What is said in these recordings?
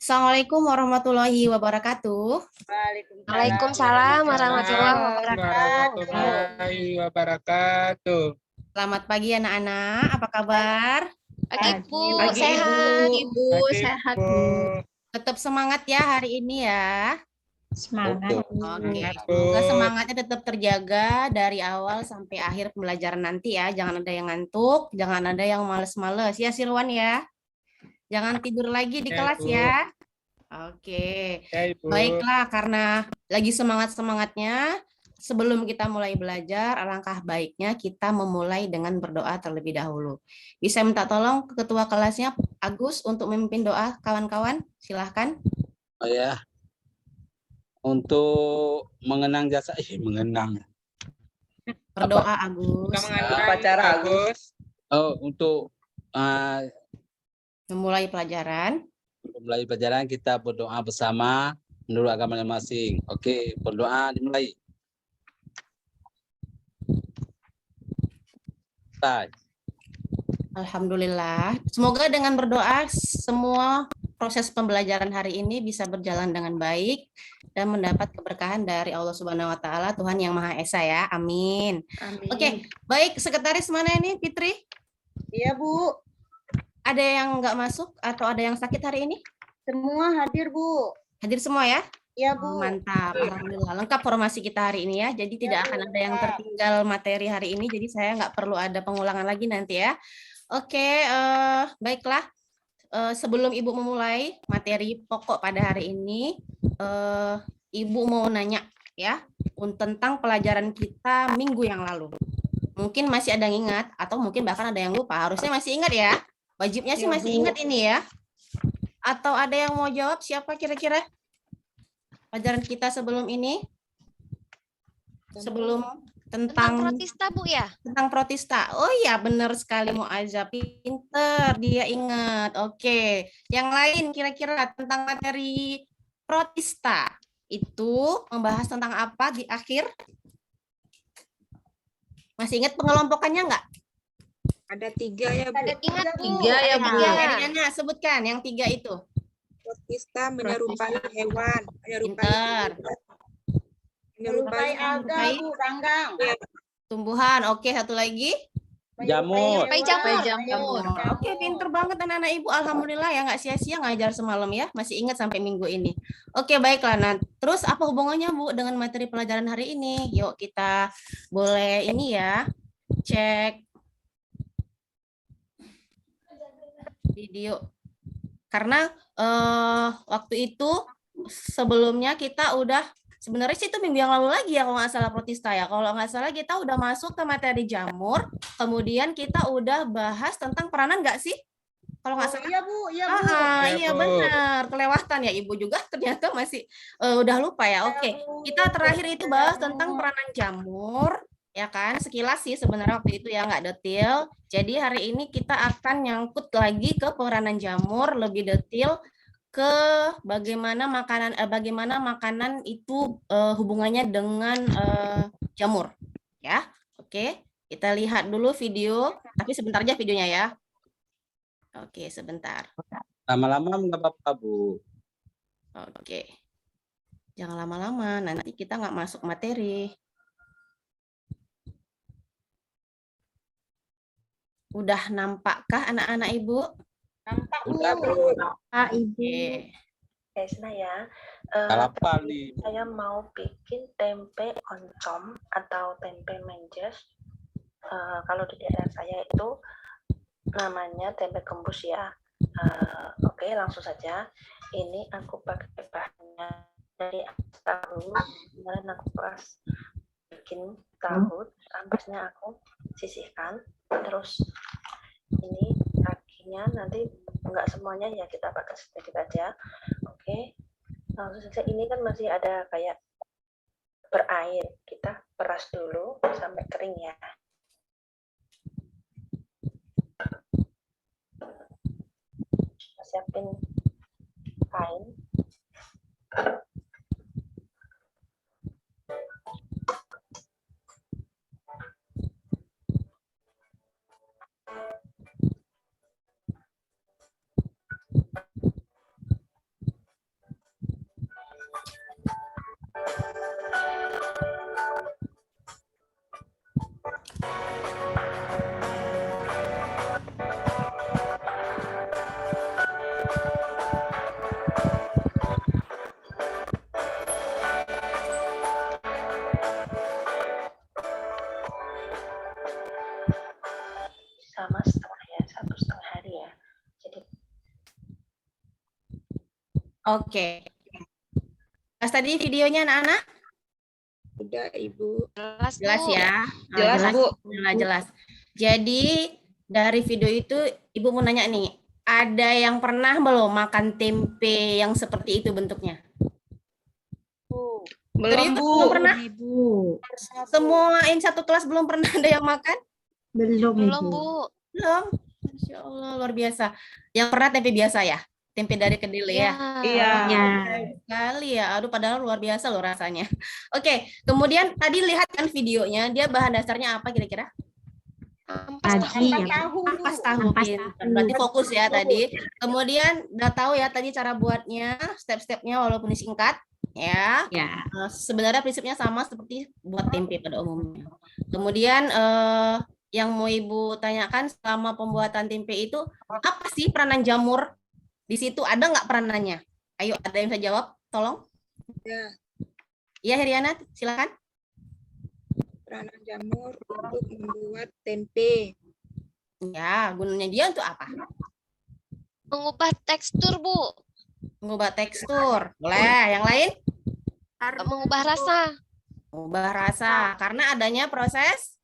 Assalamualaikum warahmatullahi wabarakatuh. Waalaikumsalam warahmatullahi Waalaikumsalam wabarakatuh. warahmatullahi wabarakatuh. Selamat pagi anak-anak, apa kabar? Pagi Bu, Pagi, sehat. Ibu, Pagi, sehat Bu. Bu. tetap semangat ya hari ini ya. Semangat. Oke, Bu. semoga semangatnya tetap terjaga dari awal sampai akhir pembelajaran nanti ya. Jangan ada yang ngantuk, jangan ada yang males-males ya Sirwan ya. Jangan tidur lagi di Ya, kelas Ibu. ya. Oke. Ya, Ibu. Baiklah, karena lagi semangat-semangatnya, sebelum kita mulai belajar, alangkah baiknya kita memulai dengan berdoa terlebih dahulu. Bisa minta tolong ke ketua kelasnya, Agus, untuk memimpin doa kawan-kawan? Silahkan. Oh ya, untuk mengenang jasa, mengenang. Berdoa, Agus. Kita mengenang upacara Agus. Oh, untuk Memulai pelajaran. mulai pelajaran kita berdoa bersama menurut agama masing-masing. Oke, berdoa dimulai. Start. Alhamdulillah. Semoga dengan berdoa semua proses pembelajaran hari ini bisa berjalan dengan baik dan mendapat keberkahan dari Allah Subhanahu wa taala, Tuhan yang Maha Esa ya. Amin. Oke, baik, sekretaris mana ini, Fitri? Iya, Bu. Ada yang nggak masuk atau ada yang sakit hari ini? Semua hadir, Bu. Hadir semua ya? Iya, Oh, Bu. mantap, alhamdulillah. Lengkap formasi kita hari ini ya. Jadi tidak akan ada yang tertinggal materi hari ini. Jadi saya nggak perlu ada pengulangan lagi nanti ya. Oke, baiklah. Sebelum Ibu memulai materi pokok pada hari ini, Ibu mau nanya ya tentang pelajaran kita minggu yang lalu. Mungkin masih ada yang ingat atau mungkin bahkan ada yang lupa. Harusnya masih ingat ya. Wajibnya sih masih ingat ini ya. Atau ada yang mau jawab, siapa kira-kira? Pelajaran kita sebelum ini? Sebelum Tentang tentang protista Bu ya? tentang protista. Oh iya, benar sekali Muazza. Pinter, dia ingat. Oke. Yang lain kira-kira tentang materi protista. Itu membahas tentang apa di akhir? Masih ingat pengelompokannya enggak? Ada 3 ya, Bu. Ingat Bu. Tiga ya, Ada Bu. tiga. Diana, sebutkan yang 3 itu. Protista menyerupai hewan, Pinter. menyerupai alga, Bu, Ranggang. Tumbuhan. Oke, satu lagi. Jamur. Jamur. Oke, pinter banget anak-anak Ibu. Alhamdulillah ya, nggak sia-sia ngajar semalam ya. Masih ingat sampai minggu ini. Oke, baiklah. Nah, terus apa hubungannya Bu dengan materi pelajaran hari ini? Yuk kita boleh ini ya, cek video. Karena waktu itu sebelumnya kita udah sebenarnya sih itu minggu yang lalu lagi ya kalau nggak salah protista ya. Kalau nggak salah kita udah masuk ke materi jamur, kemudian kita udah bahas tentang peranan nggak sih? Kalau nggak salah. Iya, Bu. Iya, Bu. Iya Bu. benar, kelewatan ya Ibu juga ternyata masih udah lupa ya. Oke, kita terakhir itu bahas tentang peranan jamur, ya kan? Sekilas sih sebenarnya waktu itu ya nggak detail. Jadi hari ini kita akan nyangkut lagi ke peranan jamur lebih detail ke bagaimana makanan itu hubungannya dengan jamur, ya. Oke, kita lihat dulu video, tapi sebentar aja videonya ya. Oke, sebentar. Lama-lama nggak apa-apa, Bu. Oke. Jangan lama-lama, nanti kita nggak masuk materi. Udah nampakkah anak-anak Ibu? Nampak, Bu. Udah, Bu. Oke. Desna ya, Kalapa nih. saya mau bikin tempe oncom atau tempe menjes. Kalau di daerah saya itu namanya tempe gembus ya. Oke, langsung saja. Ini aku pakai bahannya dari tahu. Kemarin aku pas bikin tahu, ampasnya aku sisihkan. Terus ini kakinya nanti enggak semuanya ya, kita pakai sedikit aja. Oke, langsung saja. Ini kan masih ada kayak berair, kita peras dulu sampai kering ya. Kita siapin kain. Oke. Pas tadi videonya anak-anak? Udah, Ibu. Jelas, Jelas Bu. ya? Jelas, Bu. Jelas. Jadi dari video itu Ibu mau nanya nih, ada yang pernah belum makan tempe yang seperti itu bentuknya? Belum, Serius? Bu. Belum pernah? Ibu, Semua yang satu kelas belum pernah ada yang makan? belum Belum, Ibu. Bu. Belum. Masya Allah, luar biasa. Yang pernah tempe biasa ya? Tempe dari kedelai ya? Iya. Ya, Sekali ya, aduh padahal luar biasa loh rasanya. Oke, kemudian tadi lihat kan videonya, dia bahan dasarnya apa kira-kira? Ampas tadi tahu. ya. Tahu, Bu. Ampas tahu. Ampas Pintar. tahu. Berarti fokus ya tadi. Kemudian udah tahu ya tadi cara buatnya, step-stepnya walaupun singkat ya. Ya, Sebenarnya prinsipnya sama seperti buat tempe pada umumnya. Kemudian yang mau Ibu tanyakan selama pembuatan tempe itu apa sih peranan jamur? Di situ ada nggak peranannya? Ayo, ada yang bisa jawab? Tolong. Ya, Iya, Heriana, silakan. peranan jamur untuk membuat tempe. Ya, gunanya dia untuk apa? Mengubah tekstur, Bu. Mengubah tekstur. Boleh. Yang lain? Mengubah rasa. Mengubah rasa. Karena adanya proses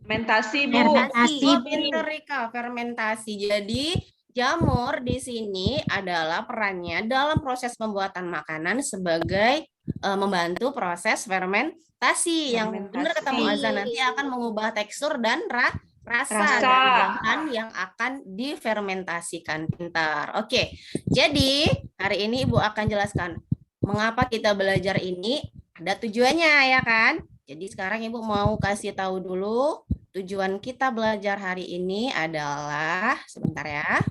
Fermentasi, Bu. fermentasi. pinter, Rika, fermentasi. Jadi jamur di sini adalah perannya dalam proses pembuatan makanan sebagai membantu proses fermentasi. Yang benar kata Muazzah, nanti akan mengubah tekstur dan rasa Rasa. dari bahan yang akan difermentasikan. Pintar. Oke. Jadi hari ini Ibu akan jelaskan mengapa kita belajar ini. Ada tujuannya ya kan? Jadi sekarang Ibu mau kasih tahu dulu tujuan kita belajar hari ini adalah, sebentar ya.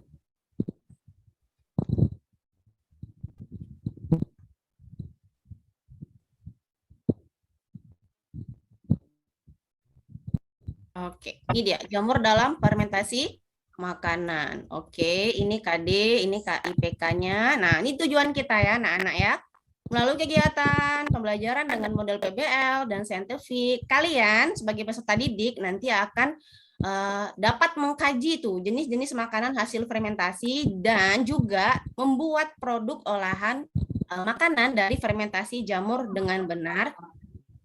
Oke, ini dia jamur dalam fermentasi makanan. Oke, ini KD, ini IPK-nya. Nah, ini tujuan kita ya, anak-anak ya. Melalui kegiatan pembelajaran dengan model PBL dan saintifik, kalian sebagai peserta didik nanti akan dapat mengkaji tuh jenis-jenis makanan hasil fermentasi dan juga membuat produk olahan makanan dari fermentasi jamur dengan benar,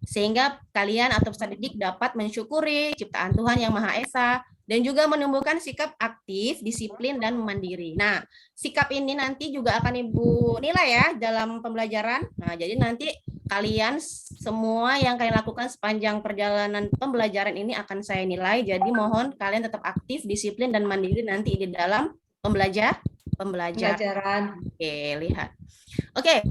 sehingga kalian atau peserta didik dapat mensyukuri ciptaan Tuhan Yang Maha Esa dan juga menumbuhkan sikap aktif, disiplin, dan mandiri. Nah, sikap ini nanti juga akan Ibu nilai ya dalam pembelajaran. Nah, jadi nanti kalian semua yang kalian lakukan sepanjang perjalanan pembelajaran ini akan saya nilai. Jadi mohon kalian tetap aktif, disiplin, dan mandiri nanti di dalam pembelajaran. Oke, lihat. Oke,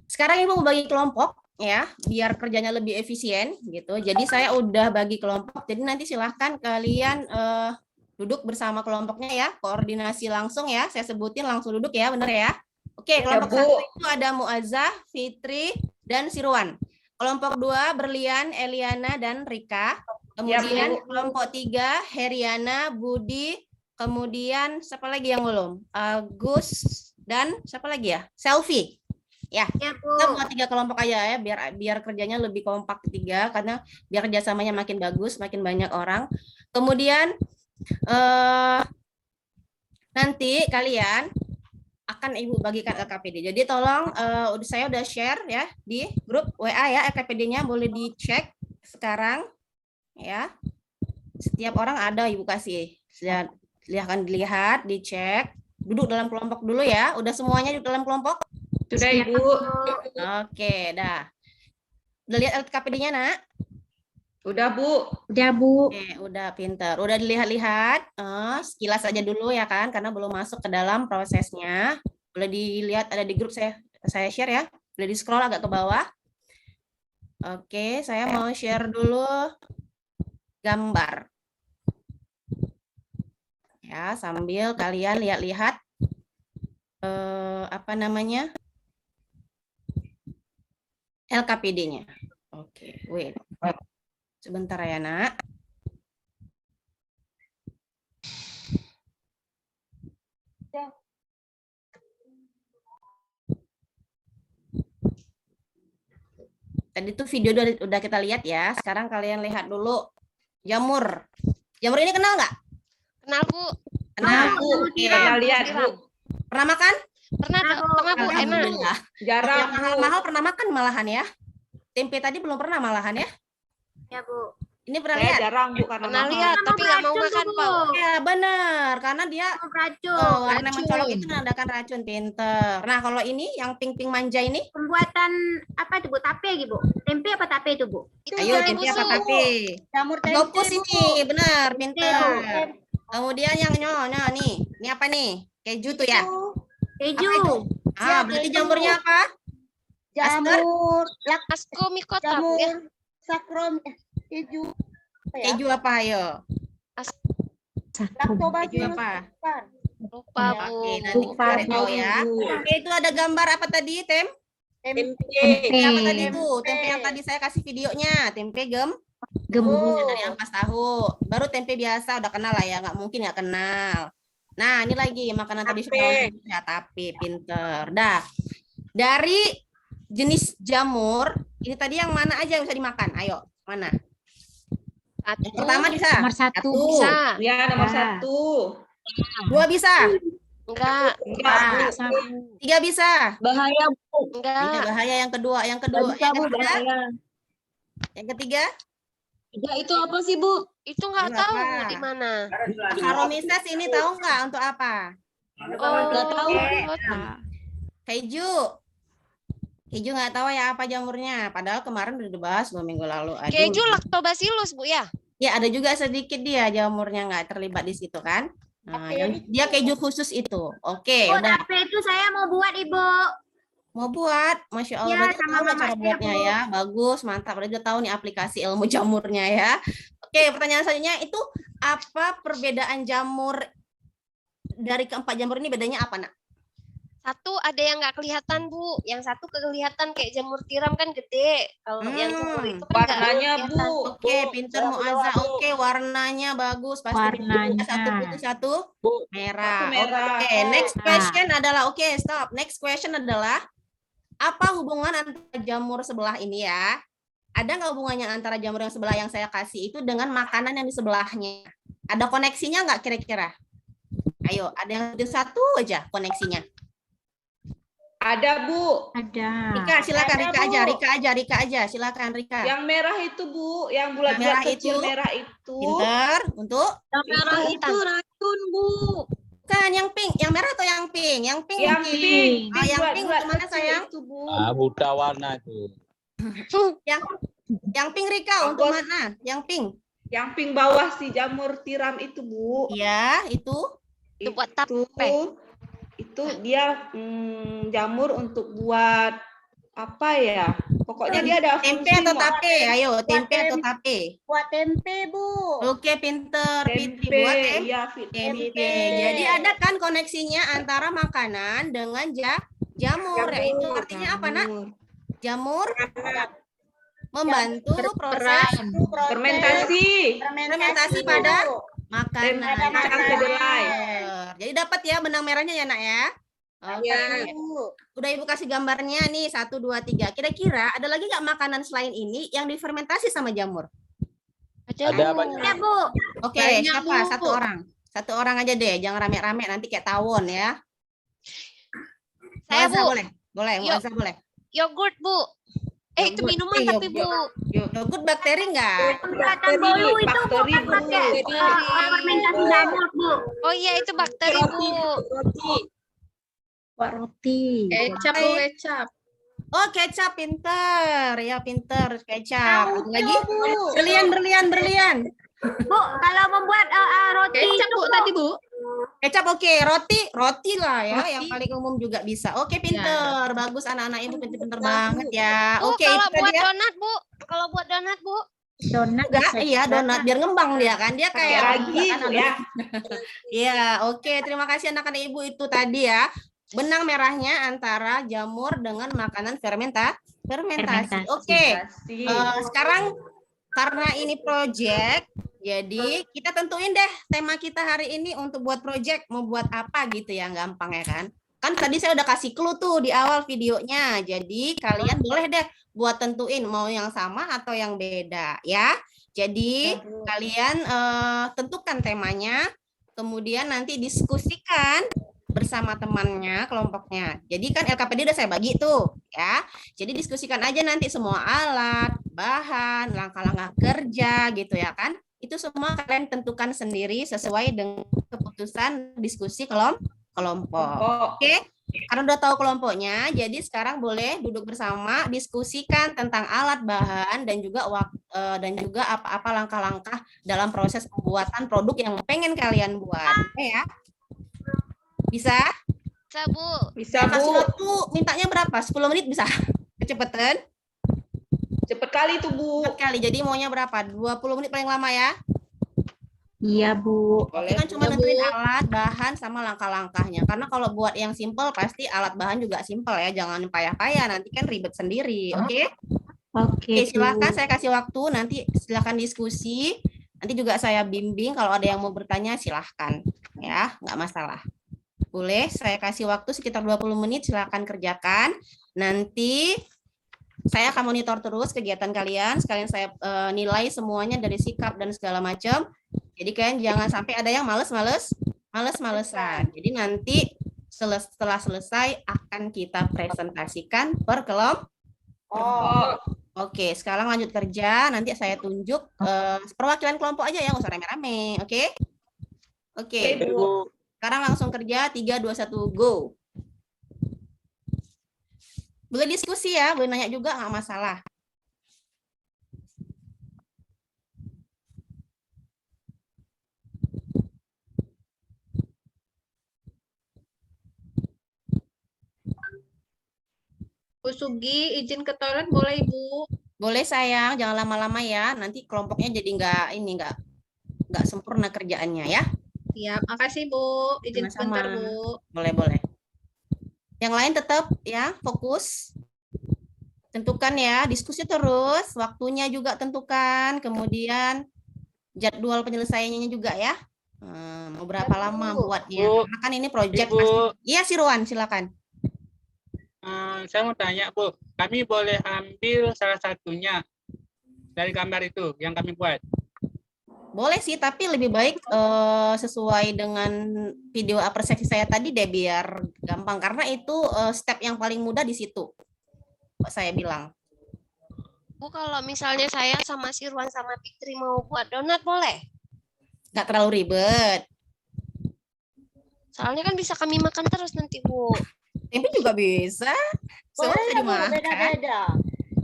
sekarang Ibu mau bagi kelompok ya, biar kerjanya lebih efisien gitu. Jadi saya udah bagi kelompok. Jadi nanti silahkan kalian duduk bersama kelompoknya ya, koordinasi langsung ya. Saya sebutin langsung duduk ya, bener ya. Oke, kelompok satu itu ada Muazzah, Fitri, dan Sirwan. Kelompok 2 Berlian, Eliana, dan Rika. Kemudian kelompok 3 Heriana, Budi, kemudian siapa lagi yang belum? Agus dan siapa lagi ya? Selfie. Ya, kita buat 3 kelompok aja ya, biar kerjanya lebih kompak 3, karena biar kerjasamanya makin bagus, makin banyak orang. Kemudian nanti kalian akan Ibu bagikan LKPD. Jadi tolong, saya udah share ya di grup WA ya, LKPD-nya boleh dicek sekarang ya. Setiap orang ada Ibu kasih. Silahkan dilihat, dicek. Duduk dalam kelompok dulu ya. Udah semuanya duduk dalam kelompok? Sudah, Ibu. Oke, dah. Udah lihat LKPD-nya, Nak? Udah, Bu. Udah, Bu. Oke, udah pinter. Udah dilihat-lihat, sekilas aja dulu ya kan, karena belum masuk ke dalam prosesnya. Boleh dilihat ada di grup saya share ya. Boleh di-scroll agak ke bawah. Oke, saya mau share dulu gambar. Ya, sambil kalian lihat-lihat apa namanya? LKPD-nya. Oke, wait. Sebentar ya, Nak. Tadi tuh video udah kita lihat ya. Sekarang kalian lihat dulu jamur. Jamur ini kenal nggak? Kenal, Bu. Kenal, Bu. Pernah lihat, Bu. Pernah makan? Pernah, Bu. Alhamdulillah. Jarang, Yang mahal-mahal pernah makan malahan ya. Tempe tadi belum pernah malahan ya. Ya, Bu. Ini pernah Saya lihat? jarang Bu karena Pernah mahal. lihat, tapi nggak mau Racun tuh, makan, Bu. Pak. Ya benar, karena dia Racun. warna mencolok Racun. itu menandakan racun. Pinter. Nah kalau ini yang pink-pink manja ini, Pembuatan apa itu, Bu? Tape gitu, Bu. Tempe apa tape itu, Bu? Itu ayo dari tempe apa busuk. tape? Jamur tempe, Globus Bu. ini, benar, pinter. Tempe. Kemudian yang nyonya nih, ini apa nih? Keju tuh ya? Keju. Apa itu? Ah, berarti jamurnya apa? Jamur. Ascomycota, Bu, ya. Jamur. Sakrom. Keju. Apa ya? Keju apa ayo? Keju Lactobacillus. apa? Bukan. Lupa, Bu. Oke, nanti kita cari tahu ya. Oke, itu ada gambar apa tadi, Tem? Tempe. Tempe apa tadi itu? Tempe yang tadi saya kasih videonya. Tempe gembus dari ampas tahu. Baru tempe biasa udah kenal lah ya, nggak mungkin nggak kenal. Nah, ini lagi makanan tradisional ya, tape, pinter. Dah. Dari jenis jamur, ini tadi yang mana aja yang bisa dimakan? Ayo, mana? Satu. Yang pertama bisa? Nomor satu. Bisa. Ya, nomor 1. 2 bisa? Enggak. Enggak. Nah, 3 bisa? Bahaya Bu. Ini Enggak. bahaya yang kedua. Yang ketiga? Yang ketiga? Itu apa sih Bu? Itu nggak Enggak, tahu, Bu, Pak. di mana. Saccharomyces ini tahu nggak untuk apa? Oh, Nggak tahu. Keju. Keju nggak tahu ya apa jamurnya. Padahal kemarin udah dibahas 2 minggu lalu. Aduh. Keju lactobacillus, Bu, ya. Ya ada juga sedikit dia jamurnya nggak terlibat di situ kan. Nah, dia keju khusus itu. Oke, Oh, udah tape itu saya mau buat, Ibu. mau buat. Masya Allah, Ya, berarti sama tahu nggak cara mamanya, buatnya Bu. ya. Bagus, mantap. Berarti udah tahu nih aplikasi ilmu jamurnya ya. Oke, pertanyaan selanjutnya itu apa perbedaan jamur dari keempat jamur ini bedanya apa, Nak? Satu ada yang nggak kelihatan, Bu. Yang satu kelihatan kayak jamur tiram kan gede. Kalau yang jamur itu kan nggak Warnanya kelihatan. Bu. Oke, pinter Muazza. Oke, warnanya bagus. Pasti Warnanya. satu putih, satu merah. Satu merah. Oke, next question adalah stop. Next question adalah apa hubungan antara jamur sebelah ini ya? Ada nggak hubungannya antara jamur yang sebelah yang saya kasih itu dengan makanan yang di sebelahnya? Ada koneksinya nggak kira-kira? Ayo, ada yang satu aja koneksinya. Ada Bu. Ada. Rika, silakan Ada, Rika aja, silakan Rika. Yang merah itu Bu, yang bulat Merah kecil itu. merah itu. Pinter untuk Merah itu racun Bu. kan yang pink, yang merah atau yang pink? Yang pink. Yang mungkin. pink. Oh, yang bulat- pink bulat untuk mana kecil sayang? Itu Bu. Buta warna itu. Yang pink Rika untuk mana? Yang pink. Yang pink bawah si jamur tiram itu Bu. Iya, itu. Itu buat tape. Itu dia jamur untuk buat apa ya? Pokoknya dia ada Tempe fungsi atau mau- tape? Ayo, tempe atau tape? Buat tempe, Bu. Oke, pinter. Fitri Tempe, buat iya tempe. Jadi ada kan koneksinya antara makanan dengan jamur. Yaitu artinya apa, Nak? Jamur membantu proses fermentasi. fermentasi pada makanan. Dan makanan kedelai. Jadi dapat ya benang merahnya ya, Nak ya. Oke. Ya. Udah Ibu kasih gambarnya nih 1, 2, 3. Kira-kira ada lagi nggak makanan selain ini yang difermentasi sama jamur? Ada banyak. Ya, Bu. Oke, Banyak, siapa? Bu. Satu orang. Satu orang aja deh, jangan rame-rame nanti kayak tawon ya. Saya, Muazza Bu. boleh. Boleh, Yuk. Muazza boleh. Yogurt, Bu. Itu Yogurt. minuman tapi, Bu. Yogurt bakteri nggak? Pembuatan bolu itu bakteri, bukan Bu. pakai fermentasi jamur, Bu. Oh iya, itu bakteri, Bu. Buat roti. Kecap, Bu, kecap. Oh, kecap pinter. Ya, pinter kecap. Tahu, Ada lagi? Bu. Berlian. Bu, kalau membuat roti Kecap, itu, Bu, tadi, Bu. Kecap oke, roti lah ya, yang paling umum juga bisa. Oke, pinter. Bagus anak-anak ibu pinter-pinter banget ya. Bu, Oke, kalau itu buat tadi ya. donat, Bu. Kalau buat donat, Bu. Donat. Enggak, bisa iya juga. donat biar ngembang dia kan. Dia Pakai kayak ragi kan, Bu ya. Iya, oke. Terima kasih anak-anak ibu itu tadi ya. Benang merahnya antara jamur dengan makanan fermentasi. Fermentasi. Oke. Fermentasi. Sekarang karena ini project, jadi kita tentuin deh tema kita hari ini untuk buat project mau buat apa gitu ya, gampang ya kan? Kan tadi saya udah kasih clue tuh di awal videonya. Jadi kalian boleh deh buat tentuin mau yang sama atau yang beda ya. Jadi kalian tentukan temanya, kemudian nanti diskusikan bersama temannya, kelompoknya. Jadi kan LKPD udah saya bagi tuh, ya. Jadi diskusikan aja nanti semua alat, bahan, langkah-langkah kerja gitu ya kan. Itu semua kalian tentukan sendiri sesuai dengan keputusan diskusi kelompok. Oke? Karena udah tahu kelompoknya, jadi sekarang boleh duduk bersama, diskusikan tentang alat, bahan, dan juga apa-apa langkah-langkah dalam proses pembuatan produk yang pengen kalian buat. Oke ya? Bisa? Bisa, Bu. Bisa, Saya kasih Bu. waktu, mintanya berapa? 10 menit bisa? Kecepatan? Cepet kali itu, Bu. Cepat kali, jadi maunya berapa? 20 menit paling lama ya? Iya, Bu. Ini kan cuma nentuin alat, bahan, sama langkah-langkahnya. Karena kalau buat yang simple, pasti alat bahan juga simple ya. Jangan payah-payah, nanti kan ribet sendiri. Oke? Oke, Oke, silakan Bu. saya kasih waktu. Nanti silakan diskusi. Nanti juga saya bimbing. Kalau ada yang mau bertanya, silahkan. Ya, nggak masalah. Boleh, saya kasih waktu sekitar 20 menit. Silakan kerjakan. Nanti saya akan monitor terus kegiatan kalian. Sekalian saya nilai semuanya dari sikap dan segala macam. Jadi kalian jangan sampai ada yang males-malesan. Jadi nanti setelah selesai akan kita presentasikan per kelompok. Oke, sekarang lanjut kerja. Nanti saya tunjuk perwakilan kelompok aja ya, nggak usah rame-rame. Oke? Oke. Sekarang langsung kerja. 3, 2, 1, go. Boleh diskusi ya, boleh nanya juga, nggak masalah. Bu Sugi, izin ke toilet boleh, Ibu? Boleh sayang, jangan lama-lama ya. Nanti kelompoknya jadi nggak sempurna kerjaannya ya. Siap, makasih Bu. Izin Sama-sama. sebentar, Bu. Boleh. Yang lain tetap ya fokus. Tentukan ya, diskusi terus, waktunya juga tentukan, kemudian jadwal penyelesaiannya juga ya. Mau berapa lama buatnya? Karena kan ini project. Iya, Sirwan, silakan. Saya mau tanya, Bu, kami boleh ambil salah satunya dari gambar itu yang kami buat? Boleh sih, tapi lebih baik sesuai dengan video apresiasi saya tadi deh, biar gampang. Karena itu step yang paling mudah di situ, saya bilang. Bu, kalau misalnya saya sama Sirwan sama Fitri mau buat donat, boleh? Nggak terlalu ribet. Soalnya kan bisa kami makan terus nanti, Bu. Tempe juga bisa. Semua bisa dimakan.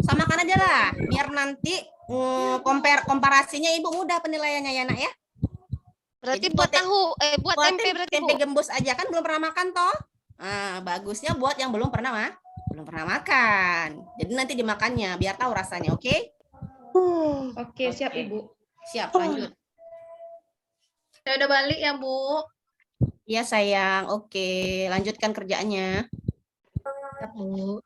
Samakan aja lah, biar nanti komparasinya Ibu mudah penilaiannya ya, Nak ya. Berarti Jadi buat tahu, buat tempe berarti, tempe Bu. gembus aja kan belum pernah makan toh. Bagusnya buat yang belum pernah makan. Jadi nanti dimakannya biar tahu rasanya, oke? Oke, siap, Ibu. Siap, lanjut. Saya udah balik ya, Bu. Iya sayang, oke. Lanjutkan kerjaannya. Ya, Bu.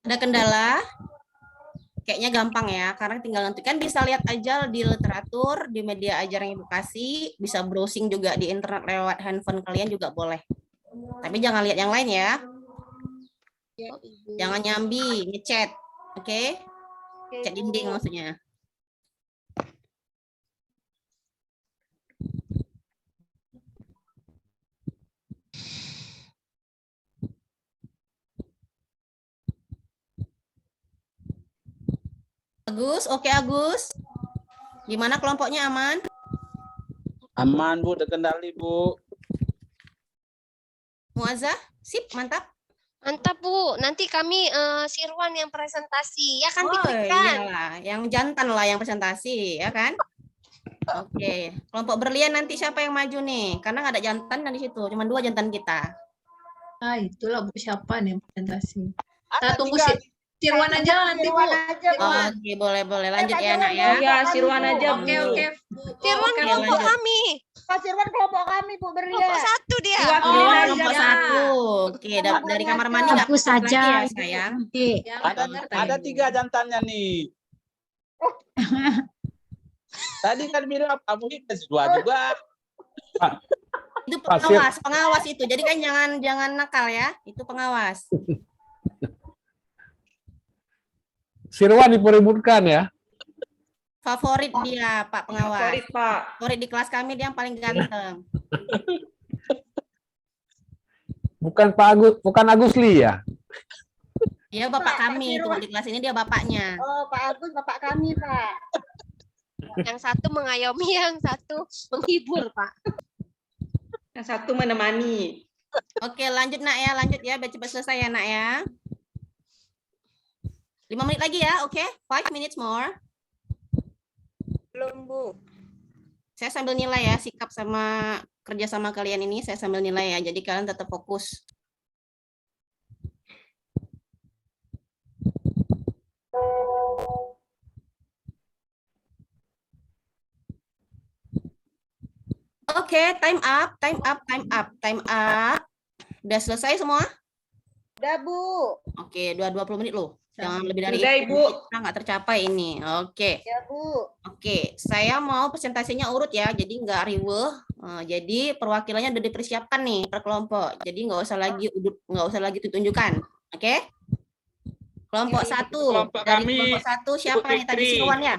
Ada kendala? Kayaknya gampang ya, karena tinggal nanti kan bisa lihat aja di literatur, di media ajaran edukasi, bisa browsing juga di internet lewat handphone kalian juga boleh. Tapi jangan lihat yang lain ya. Jangan nyambi, ngechat. Oke? Chat dinding maksudnya. Agus, oke Agus. Gimana kelompoknya, aman? Aman, Bu, terkendali, Bu. Muazzah, sip, mantap. Mantap, Bu. Nanti kami Sirwan yang presentasi. Ya kan, Oh Fitri kan? iyalah, yang jantan lah yang presentasi, ya kan? Oke, kelompok berlian nanti siapa yang maju nih? Karena nggak ada jantan kan di situ, cuma 2 jantan kita. Ah, itulah Bu, siapa nih yang presentasi. Kita tunggu Sirwan aja lah nanti, Bu. Sirwan. Oke, boleh lanjut ya, Nak ya. Iya, Sirwan aja, Bu. Oke, Bu. Sirwan Oke, kelompok lanjut. kami. Pak Sirwan kelompok kami, Bu, berlian. Kelompok 1 dia. Diwakili Oh, aja, kelompok Bu. 1. Oke, dari kamar mandi nggak Fokus masuk lagi saja, ya, Ibu, sayang. nanti. Ya, Ada benar, 3 jantannya nih. Tadi kan bilang kamu ini kasih 2 juga. Itu pengawas itu. Jadi kan jangan nakal ya. Itu pengawas. Sirwan dipeributkan ya. Favorit dia, Pak pengawas. Favorit, Pak. Favorit di kelas kami dia yang paling ganteng. Bukan Agus Lee ya. Dia bapak Pak, kami itu di kelas ini dia bapaknya. Oh, Pak Agus bapak kami, Pak. Yang satu mengayomi, yang satu menghibur, Pak. Yang satu menemani. Oke, lanjut Nak ya, lanjut ya, biar cepat selesai ya Nak ya. 5 menit lagi ya, oke? 5 minutes more. Belum, Bu. Saya sambil nilai ya, sikap sama kerja sama kalian ini, saya sambil nilai ya, jadi kalian tetap fokus. Oke, time up. Udah selesai semua? Udah, Bu. Oke, 20 menit loh. Jangan lebih dari Udah, itu. Ibu. Kita nggak tercapai ini. Oke. Ya, Bu. Oke, saya mau presentasinya urut ya, jadi nggak riweh. Jadi perwakilannya udah dipersiapkan nih per kelompok. Jadi nggak usah lagi tunjukkan. Oke? Kelompok Iya, 1. kelompok Dari kami, kelompok 1 siapa Ibu nih tadi Fitri. Sirwan ya?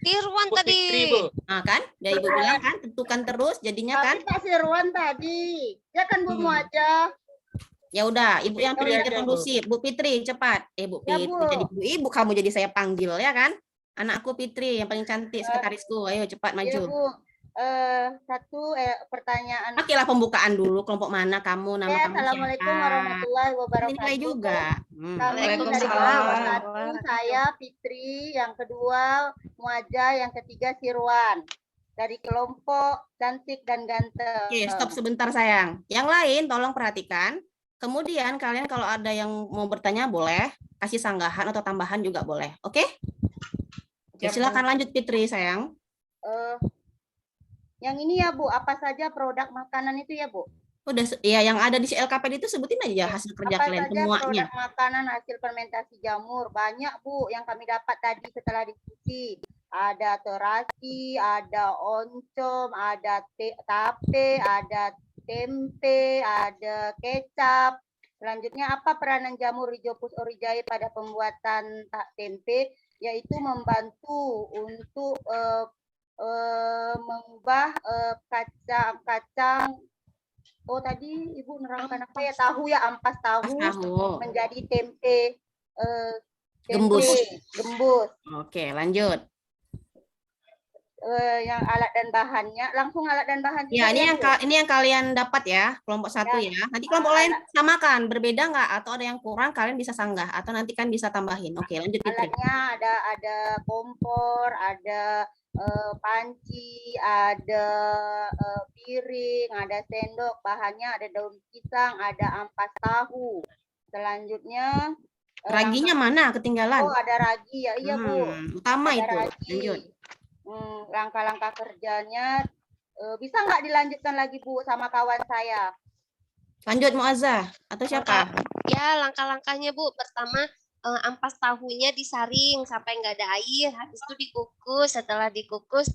Tirwan Bu tadi. Fitri, Bu. Nah kan, dari Ibu bilang kan, tentukan terus jadinya kan. Tapi Pak Sirwan tadi. Ya kan Bu aja. Ya udah, Ibu yang Fitri pilih aja, Bu. kondusif. Bu Fitri, cepat. Bu Ya, Fitri, Bu. jadi ibu kamu jadi saya panggil ya kan? Anakku Fitri yang paling cantik sekretarisku. Ayo cepat Ya, maju. Bu. Satu pertanyaan. Oke lah pembukaan dulu. Kelompok mana kamu? Nama Ya, kamu Assalamualaikum siapa? warahmatullahi wabarakatuh. Nilai juga. Kami dari Waalaikumsalam. kelompok 1, saya Fitri, yang kedua Muaja, yang ketiga Sirwan. Dari kelompok cantik dan ganteng. Oke, stop sebentar sayang. Yang lain tolong perhatikan. Kemudian kalian kalau ada yang mau bertanya boleh, kasih sanggahan atau tambahan juga boleh. Oke? Oke, Siap, Bu. silakan lanjut Fitri sayang. Yang ini ya Bu, apa saja produk makanan itu ya Bu? Udah, ya yang ada di CLKPD itu sebutin aja hasil kerja Apa kalian saja semuanya. produk makanan hasil fermentasi jamur? Banyak Bu yang kami dapat tadi setelah diskusi. Ada terasi, ada oncom, ada tape, ada tempe, ada kecap. Selanjutnya apa peranan jamur Rhizopus oryzae pada pembuatan tempe? Yaitu membantu untuk mengubah kacang. Oh tadi Ibu nerangkan apa ya, tahu ya, ampas tahu Tahu. menjadi tempe Gembus. gembus. Oke, lanjut. Yang alat dan bahannya, langsung alat dan bahan. Ya, juga ini yang Bu? kalian dapat ya, kelompok 1 Ya. ya. Nanti kelompok lain samakan, berbeda nggak atau ada yang kurang kalian bisa sanggah atau nanti kan bisa tambahin. Oke, lanjut Fitri. Alatnya ada kompor, ada panci, ada piring, ada sendok, bahannya ada daun pisang, ada ampas tahu. Selanjutnya Raginya mana ketinggalan? oh ada ragi ya, iya Bu. Utama Ada itu. ragi. Lanjut. Langkah-langkah kerjanya bisa nggak dilanjutkan lagi Bu sama kawan saya? Lanjut Muazzah atau siapa? Ya, langkah-langkahnya Bu. Pertama, ampas tahunya disaring sampai nggak ada air. Habis itu dikukus. Setelah dikukus,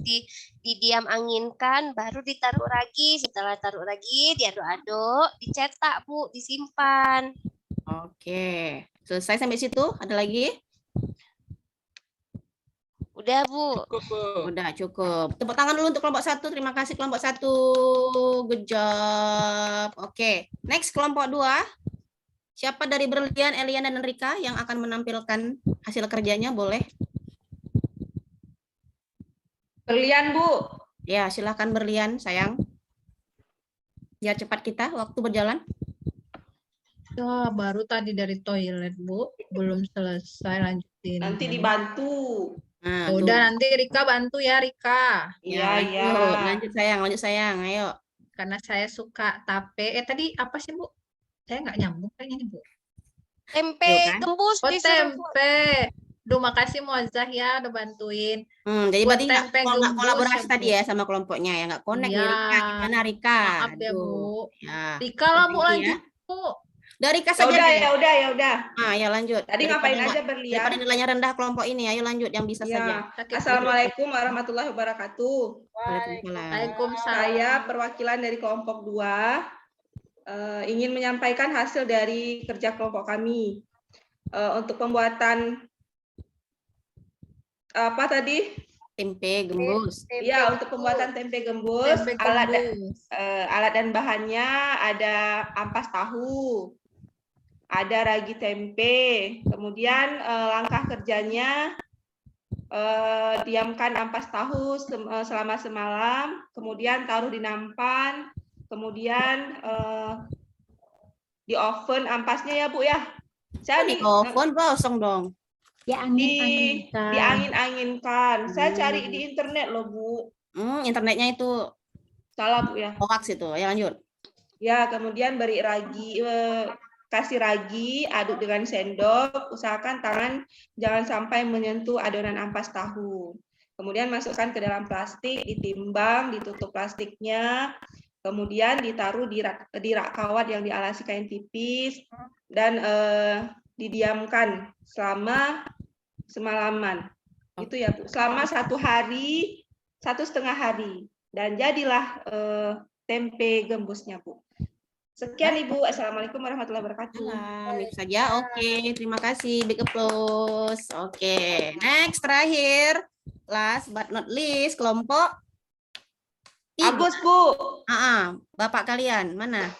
didiam anginkan. Baru ditaruh ragi. Setelah taruh ragi, diaduk-aduk. Dicetak Bu, disimpan. Oke. Selesai sampai situ? Ada lagi? Udah Bu. Cukup, Bu. Udah cukup. Tepuk tangan dulu untuk kelompok 1. Terima kasih kelompok 1. Good job. Oke. Next kelompok 2. Siapa dari Berlian, Elian, dan Rika yang akan menampilkan hasil kerjanya boleh? Berlian, Bu. Ya, silakan Berlian, sayang. Biar cepat kita, waktu berjalan. Ya, baru tadi dari toilet, Bu. Belum selesai lanjutin. Nanti dibantu. Nah, Ya tuh. udah, nanti Rika bantu ya, Rika. Ya, Iya, lanjut. iya. Lanjut sayang, ayo. Karena saya suka tape. Tadi apa sih, Bu? Saya nggak nyambung kayaknya nih, Bu. Tempe Tuh kan? gembus Oh, disuruh Bu. tempe. Duh, makasih Muazzah ya udah bantuin. Jadi Buat berarti nggak tempe gembus kolaborasi ya, tadi Bu. ya sama kelompoknya ya, nggak connect nih Iya. Rika. Gimana Rika? Maaf ya, Aduh. Bu. Ya. Rika lah, Bu, Nanti lanjut, Bu. Dari Kak Ya saja udah, deh. ya udah, ya udah. Ah, ya lanjut. Tadi Daripada ngapain aja daripada berlian? nilainya rendah kelompok ini, ayo lanjut yang bisa saja. Ya. Assalamualaikum warahmatullahi wabarakatuh. Waalaikumsalam. Waalaikumsalam. Saya perwakilan dari kelompok 2 ingin menyampaikan hasil dari kerja kelompok kami. Untuk pembuatan apa tadi? Tempe gembus. Ya, untuk pembuatan tempe gembus, Tempe alat gembus. dan bahannya ada ampas tahu, ada ragi tempe, kemudian langkah kerjanya diamkan ampas tahu selama semalam, kemudian taruh di nampan, kemudian di oven ampasnya ya Bu ya. Saya Di oven kosong dong. diangin-anginkan. Saya cari di internet loh Bu. Internetnya itu Salah Bu ya. hoax itu. Ya lanjut. Ya, kemudian beri ragi, kasih ragi, aduk dengan sendok, usahakan tangan jangan sampai menyentuh adonan ampas tahu. Kemudian masukkan ke dalam plastik, ditimbang, ditutup plastiknya, kemudian ditaruh di rak kawat yang dialasi kain tipis, dan didiamkan selama semalaman. Itu ya Bu, selama 1 hari, 1,5 hari. Dan jadilah tempe gembusnya Bu. Sekian Ibu. Assalamualaikum warahmatullahi wabarakatuh. Itu saja. Oke, terima kasih. Big applause. Oke, next terakhir. Last but not least, kelompok Agus Bu. Bapak kalian mana?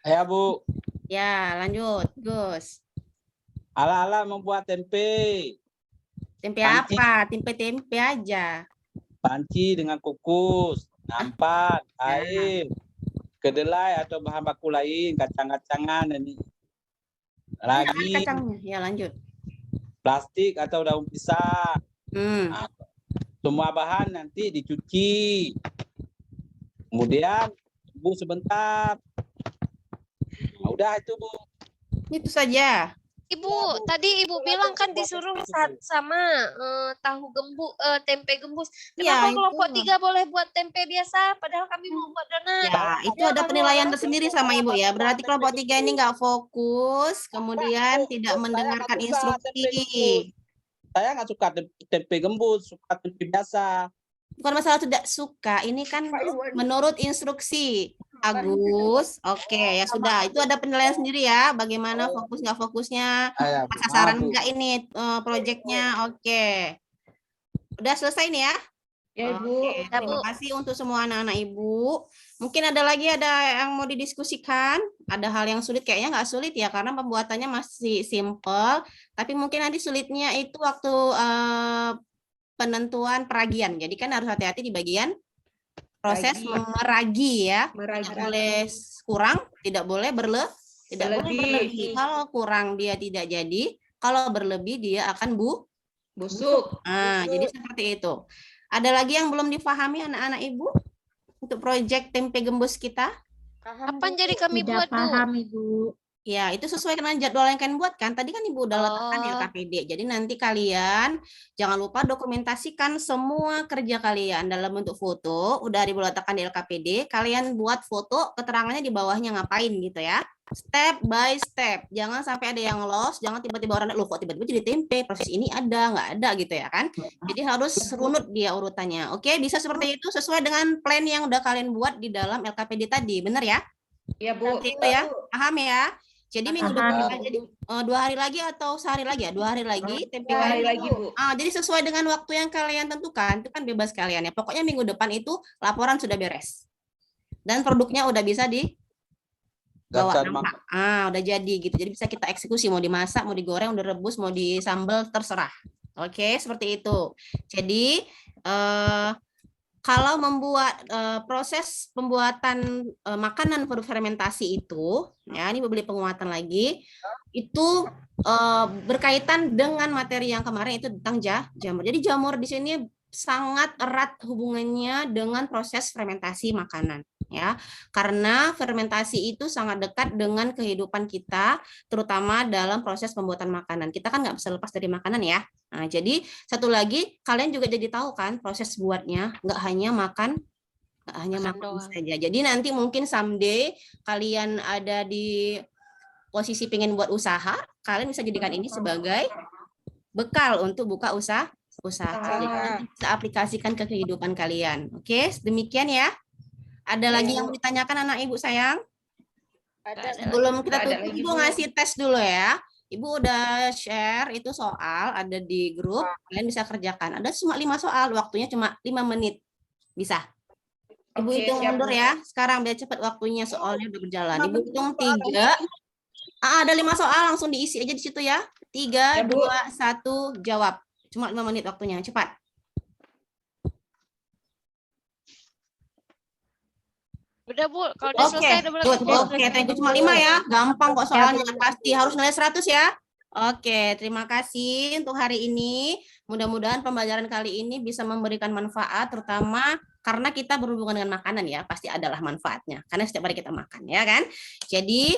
Ya Bu, Ya, lanjut, Gus. ala-ala membuat tempe. Tempe Panci. apa? Tempe-tempe aja. Panci dengan kukus, nampan, air, kedelai atau bahan baku lain, kacang-kacangan ini. Lagi Kacangnya. Ya, lanjut. plastik atau daun pisang. Hmm. Semua bahan nanti dicuci. Kemudian Bu sebentar. Nah, udah itu Bu. Itu saja. Ibu, tadi Ibu bilang kan disuruh sama tahu tempe gembus. Ya, Kenapa kelompok itu. 3 boleh buat tempe biasa, padahal kami mau buat donat? Ya, itu ada penilaian tersendiri sama Ibu ya. Berarti kelompok 3 ini nggak fokus, kemudian tidak mendengarkan instruksi. Saya nggak suka tempe gembus, suka tempe biasa. Bukan masalah tidak suka, ini kan menurut instruksi Agus. Oke, ya sudah. Itu ada penilaian sendiri ya. Bagaimana fokus nggak fokusnya, sasaran enggak ini proyeknya. Oke. Udah selesai nih ya? Ya Ibu. Oke, terima kasih untuk semua anak-anak Ibu. Mungkin ada yang mau didiskusikan. Ada hal yang sulit, kayaknya nggak sulit ya, karena pembuatannya masih simple. Tapi mungkin nanti sulitnya itu waktu penentuan peragian. Jadi kan harus hati-hati di bagian proses meragi ya. Tidak boleh kurang, tidak boleh berlebih. Kalau kurang dia tidak jadi, kalau berlebih dia akan busuk. Jadi seperti itu. Ada lagi yang belum difahami anak-anak Ibu untuk proyek tempe gembus kita? Kapan jadi kami Tidak buat, Bu? paham, Ibu. Ya, itu sesuai dengan jadwal yang kalian buat kan. Tadi kan Ibu udah letakkan di LKPD. Jadi nanti kalian jangan lupa dokumentasikan semua kerja kalian dalam bentuk foto. Udah Ibu letakkan di LKPD. Kalian buat foto, keterangannya di bawahnya ngapain gitu ya. Step by step. Jangan sampai ada yang lost. Jangan tiba-tiba orang loh kok tiba-tiba jadi tempe. Proses ini ada, nggak ada gitu ya kan. Jadi harus runut dia urutannya. Oke, bisa seperti itu sesuai dengan plan yang udah kalian buat di dalam LKPD tadi. Benar ya? Iya Bu. Seperti itu ya. Paham ya? Jadi minggu depan jadi 2 hari lagi atau sehari lagi ya? 2 hari lagi tempe 2 hari lagi Bu. Jadi sesuai dengan waktu yang kalian tentukan, itu kan bebas kalian ya. Pokoknya minggu depan itu laporan sudah beres. Dan produknya udah bisa dibawa nampak. Udah jadi gitu. Jadi bisa kita eksekusi, mau dimasak, mau digoreng, mau direbus, mau disambal, terserah. Oke, seperti itu. Jadi kalau membuat proses pembuatan makanan fermentasi itu, ya ini beli penguatan lagi, itu berkaitan dengan materi yang kemarin itu tentang jamur. Jadi jamur di sini sangat erat hubungannya dengan proses fermentasi makanan, ya, karena fermentasi itu sangat dekat dengan kehidupan kita, terutama dalam proses pembuatan makanan. Kita kan nggak bisa lepas dari makanan ya. Nah, jadi satu lagi kalian juga jadi tahu kan proses buatnya nggak hanya makan saja. Jadi nanti mungkin someday kalian ada di posisi pengen buat usaha, kalian bisa jadikan ini sebagai bekal untuk buka usaha. Jadi nanti bisa aplikasikan ke kehidupan kalian. Oke, demikian ya. Ada lagi yang mau ditanyakan anak ibu sayang? Sebelum kita tutup, Ibu ngasih tes dulu ya. Ibu udah share itu soal ada di grup, kalian bisa kerjakan. Ada cuma 5 soal, waktunya cuma 5 menit. Bisa. Ibu Oke, hitung siap, mundur Bu. ya. Sekarang biar cepat waktunya soalnya udah berjalan. Ibu hitung 3. Ada 5 soal langsung diisi aja di situ ya. 3, Ya, Bu. 2, 1, jawab. Cuma 5 menit waktunya, cepat. Udah Bu, kalau udah selesai udah boleh. Oke, thank you. Cuma 5 ya. Gampang kok soalnya. Pasti harus nilai 100 ya. Oke, terima kasih untuk hari ini. Mudah-mudahan pembelajaran kali ini bisa memberikan manfaat, terutama karena kita berhubungan dengan makanan ya. Pasti adalah manfaatnya. Karena setiap hari kita makan, ya kan? Jadi,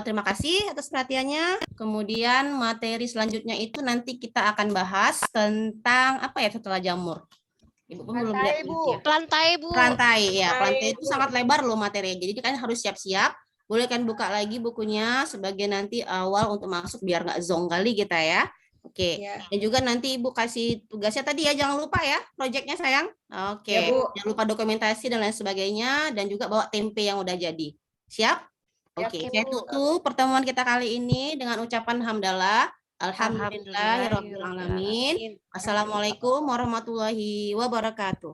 terima kasih atas perhatiannya. Kemudian materi selanjutnya itu nanti kita akan bahas tentang apa ya setelah jamur. Ibu pun belum lihat. Plantai Bu. Plantai ya, plantai itu sangat lebar loh materinya. Jadi kalian harus siap-siap. Boleh kan buka lagi bukunya sebagai nanti awal untuk masuk biar nggak zonk kali kita ya. Oke. Dan juga nanti Ibu kasih tugasnya tadi ya, jangan lupa ya proyeknya sayang. Oke. Ya, Bu. Jangan lupa dokumentasi dan lain sebagainya dan juga bawa tempe yang udah jadi. Siap? Oke. Saya tutup pertemuan kita kali ini dengan ucapan hamdalah. Alhamdulillahirabbil alamin. Assalamualaikum warahmatullahi wabarakatuh.